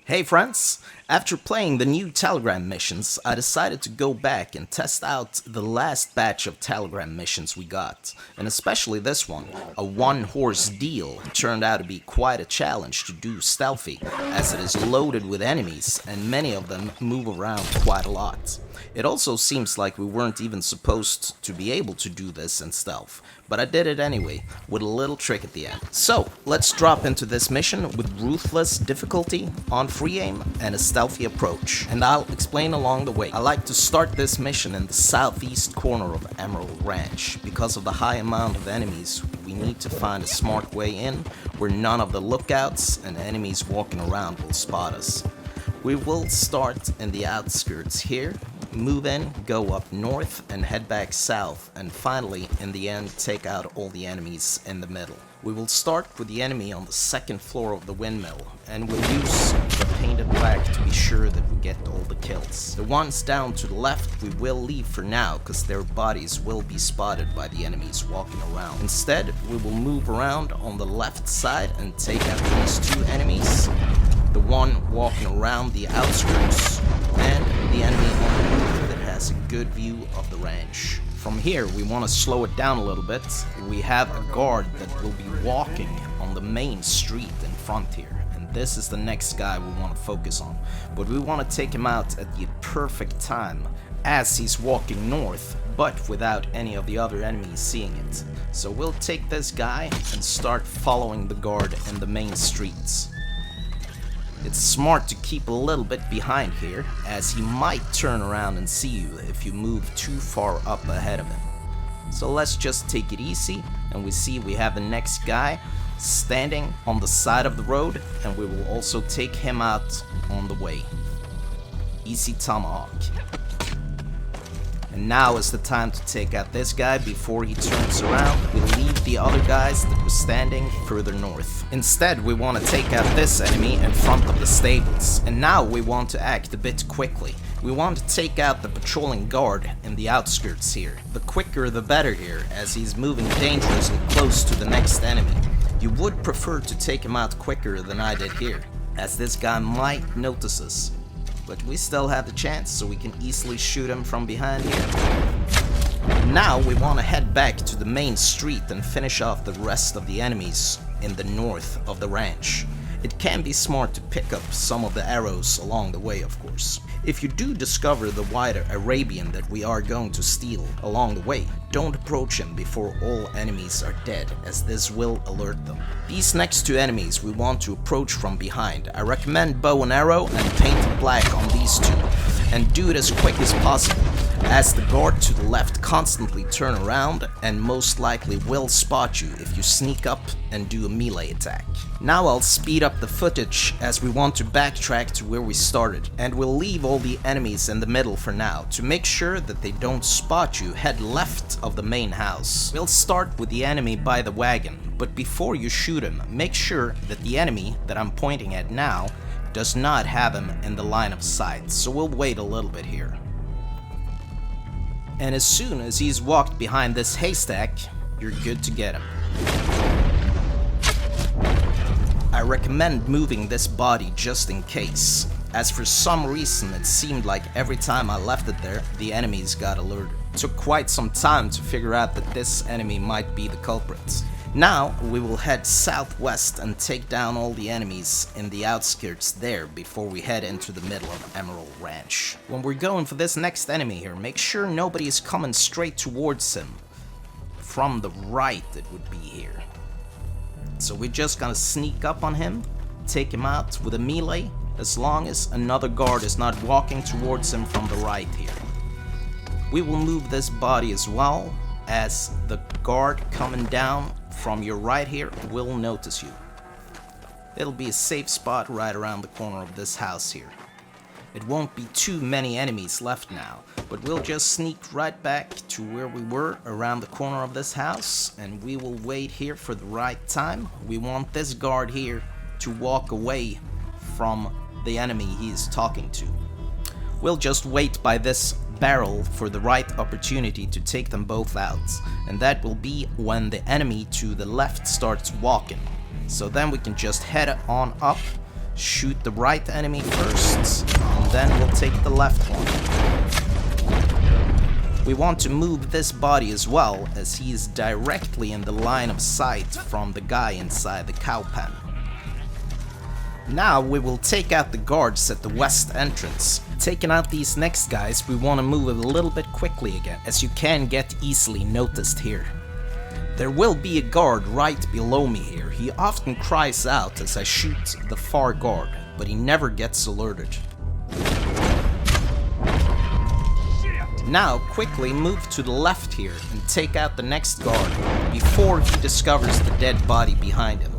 Hey friends! After playing the new Telegram missions, I decided to go back and test out the last batch of Telegram missions we got, and especially this one, a one-horse deal, turned out to be quite a challenge to do stealthy, as it is loaded with enemies and many of them move around quite a lot. It also seems like we weren't even supposed to be able to do this in stealth, but I did it anyway, with a little trick at the end. So, let's drop into this mission with Ruthless difficulty, on free aim, and a stealthy approach, and I'll explain along the way. I like to start this mission in the southeast corner of Emerald Ranch. Because of the high amount of enemies, we need to find a smart way in, where none of the lookouts and enemies walking around will spot us. We will start in the outskirts here, move in, go up north, and head back south, and finally, in the end, take out all the enemies in the middle. We will start with the enemy on the second floor of the windmill, and we'll use the painted black to be sure that we get all the kills. The ones down to the left we will leave for now, because their bodies will be spotted by the enemies walking around. Instead, we will move around on the left side and take out these two enemies. The one walking around the outskirts, and the enemy on the north that has a good view of the ranch. From here, we want to slow it down a little bit. We have a guard that will be walking on the main street in front here, and this is the next guy we want to focus on. But we want to take him out at the perfect time, as he's walking north, but without any of the other enemies seeing it. So we'll take this guy and start following the guard in the main streets. It's smart to keep a little bit behind here, as he might turn around and see you if you move too far up ahead of him. So let's just take it easy, and we see we have the next guy standing on the side of the road, and we will also take him out on the way. Easy tomahawk. And now is the time to take out this guy before he turns around. We leave the other guys that were standing further north. Instead, we want to take out this enemy in front of the stables. And now we want to act a bit quickly. We want to take out the patrolling guard in the outskirts here. The quicker the better here, as he's moving dangerously close to the next enemy. You would prefer to take him out quicker than I did here, as this guy might notice us. But we still have the chance, so we can easily shoot him from behind here. Now we want to head back to the main street and finish off the rest of the enemies in the north of the ranch. It can be smart to pick up some of the arrows along the way, of course. If you do discover the white Arabian that we are going to steal along the way, don't approach him before all enemies are dead, as this will alert them. These next two enemies we want to approach from behind. I recommend bow and arrow and paint black on these two, and do it as quick as possible, as the guard to the left constantly turn around and most likely will spot you if you sneak up and do a melee attack. Now I'll speed up the footage, as we want to backtrack to where we started, and we'll leave all the enemies in the middle for now. To make sure that they don't spot you, head left of the main house. We'll start with the enemy by the wagon, but before you shoot him, make sure that the enemy that I'm pointing at now does not have him in the line of sight, so we'll wait a little bit here. And as soon as he's walked behind this haystack, you're good to get him. I recommend moving this body just in case, as for some reason it seemed like every time I left it there, the enemies got alerted. It took quite some time to figure out that this enemy might be the culprit. Now we will head southwest and take down all the enemies in the outskirts there before we head into the middle of Emerald Ranch. When we're going for this next enemy here, make sure nobody is coming straight towards him. From the right it would be here. So we're just gonna sneak up on him, take him out with a melee, as long as another guard is not walking towards him from the right here. We will move this body as well, as the guard coming down from your right here will notice you. It'll be a safe spot right around the corner of this house here. It won't be too many enemies left now, but we'll just sneak right back to where we were around the corner of this house, and we will wait here for the right time. We want this guard here to walk away from the enemy he is talking to. We'll just wait by this barrel for the right opportunity to take them both out, and that will be when the enemy to the left starts walking. So then we can just head on up, Shoot the right enemy first, and then we'll take the left one. We want to move this body as well, as he is directly in the line of sight from the guy inside the cow pen. Now we will take out the guards at the west entrance. Taking out these next guys, we want to move a little bit quickly again, as you can get easily noticed here. There will be a guard right below me here. He often cries out as I shoot the far guard, but he never gets alerted. Now quickly move to the left here and take out the next guard before he discovers the dead body behind him.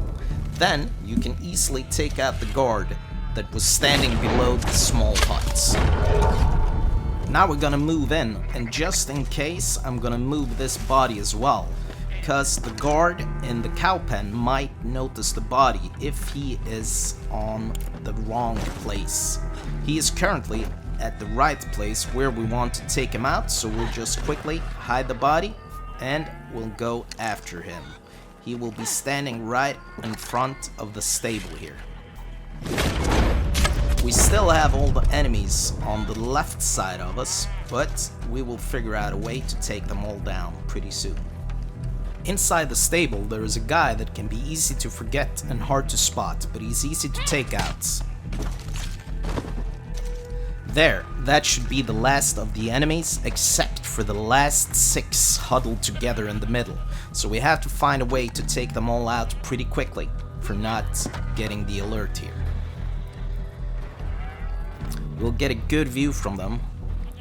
Then you can easily take out the guard that was standing below the small huts. Now we're gonna move in, and just in case I'm gonna move this body as well, because the guard in the cow pen might notice the body if he is on the wrong place. He is currently at the right place where we want to take him out, so we'll just quickly hide the body and we'll go after him. He will be standing right in front of the stable here. We still have all the enemies on the left side of us, but we will figure out a way to take them all down pretty soon. Inside the stable there is a guy that can be easy to forget and hard to spot, but he's easy to take out. There, that should be the last of the enemies, except for the last 6 huddled together in the middle. So we have to find a way to take them all out pretty quickly, for not getting the alert here. We'll get a good view from them,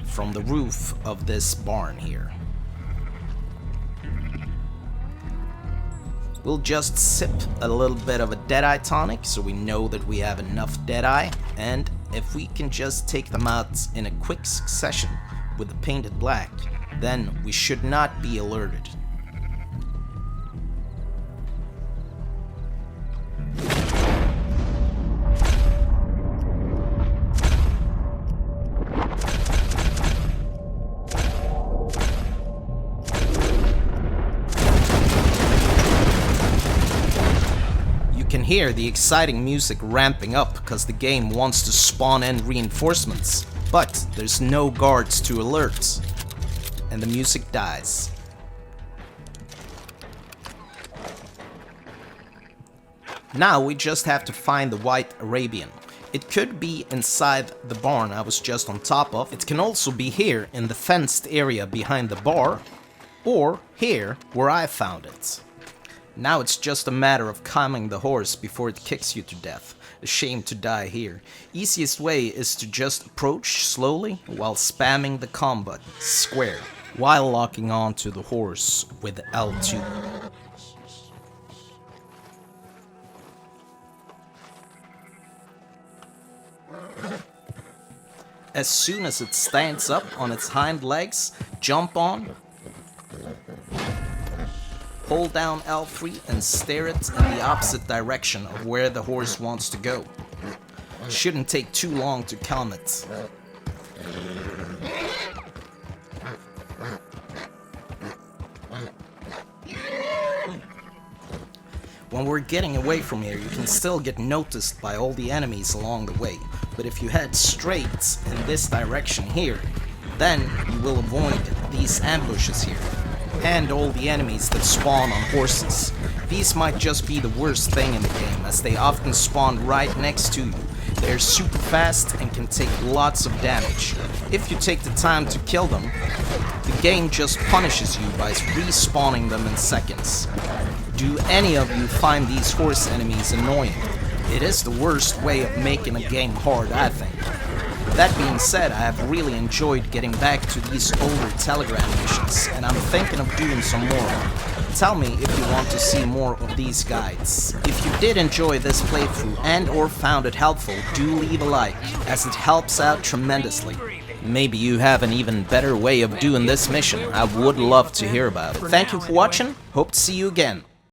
from the roof of this barn here. We'll just sip a little bit of a Deadeye tonic, so we know that we have enough Deadeye, and if we can just take them out in a quick succession with the painted black, then we should not be alerted. You can hear the exciting music ramping up because the game wants to spawn in reinforcements, but there's no guards to alert, and the music dies. Now we just have to find the white Arabian. It could be inside the barn I was just on top of. It can also be here in the fenced area behind the bar, or here where I found it. Now it's just a matter of calming the horse before it kicks you to death. A shame to die here. Easiest way is to just approach slowly while spamming the calm button, square, while locking on to the horse with L2. As soon as it stands up on its hind legs, jump on, hold down L3 and steer it in the opposite direction of where the horse wants to go. Shouldn't take too long to calm it. When we're getting away from here, you can still get noticed by all the enemies along the way, but if you head straight in this direction here, then you will avoid these ambushes here, and all the enemies that spawn on horses. These might just be the worst thing in the game, as they often spawn right next to you. They're super fast and can take lots of damage. If you take the time to kill them, the game just punishes you by respawning them in seconds. Do any of you find these horse enemies annoying? It is the worst way of making a game hard, I think. That being said, I have really enjoyed getting back to these older Telegram missions, and I'm thinking of doing some more. Tell me if you want to see more of these guides. If you did enjoy this playthrough and or found it helpful, do leave a like, as it helps out tremendously. Maybe you have an even better way of doing this mission. I would love to hear about it. Thank you for watching, hope to see you again.